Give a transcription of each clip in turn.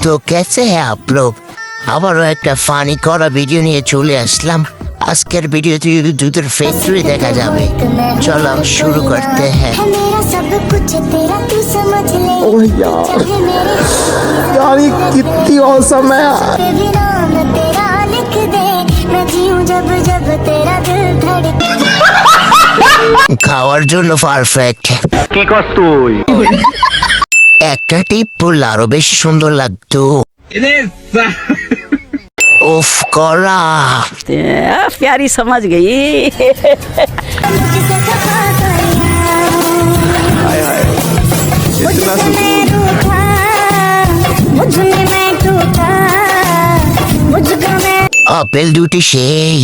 तो कैसे हैं आप लोग? আবারও একটা ফানি করা ভিডিও নিয়ে চলে আসলাম। আজকের ভিডিওতে দুধের ফ্যাক্টরি দেখা যাবে। চলো শুরু করতে हैं। ओह यार ये कितनी औसम है यार। খাওয়ার জন্য পারফেক্ট। কি করছ তুই? একটা টিপ পড়লে আরো বেশি সুন্দর লাগতো। উফ করা प्यारी समझ गई। इतना আপেল দুটি সেই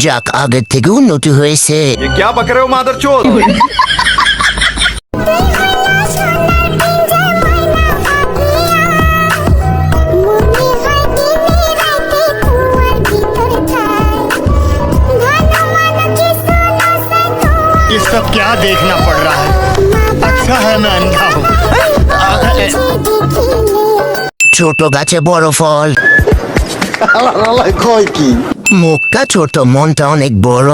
যাক আগের থেকে উন্নতি হয়েছে। ये क्या बक रहे हो मादरचोद? ये सब क्या देखना पड़ रहा है? अच्छा है मैं अंधा हूँ। ছোট গাছে বড় ফল। কয় কি? মুখটা ছোট মনটা অনেক বড়।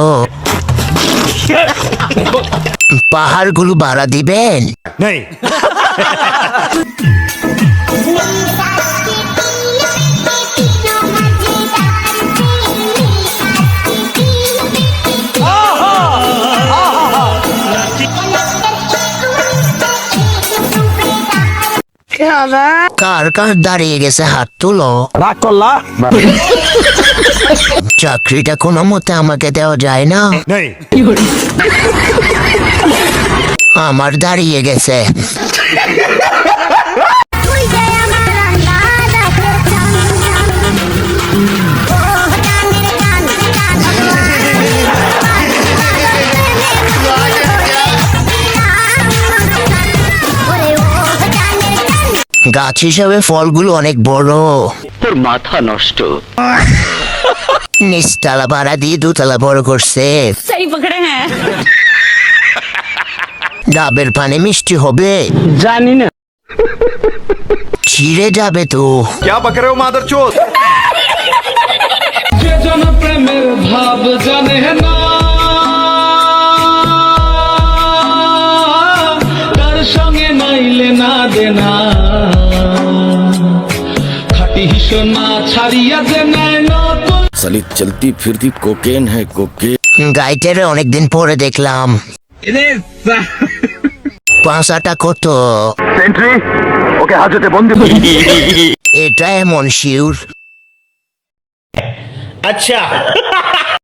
পাহাড়গুলো ভাড়া দিবেন? नहीं কার কার দাঁড়িয়ে গেছে হাত তুলো। রাগ করলা? চাকরিটা কোনো মতে আমাকে দেওয়া যায় না? नहीं আমার দাঁড়িয়ে গেছে। গাছ হিসাবে ফলগুলো অনেক বড়। তোর মাথা নষ্ট। নিচতলা ভাড়া দিয়ে দুতলা বড় করছে। सही पकड़े हैं। ডাবের পানি মিষ্টি হবে? जानी ना। ছিঁড়ে যাবে তো। क्या बक रहे हो मादरचोद? যে জন প্রেমের ভাব জানে না, তার সঙ্গে নাইলে না দেনা, খাটি সোনা ছাড়িয়া যে নেয় নতুন। साली चलती फिरती कोकेन है कोकेन। গাইটারে অনেকদিন পরে দেখলাম। পাঁচাটা কত? সেন্ট্রি ওকে হাজতে বন্দি। এটা এমন শিউর। আচ্ছা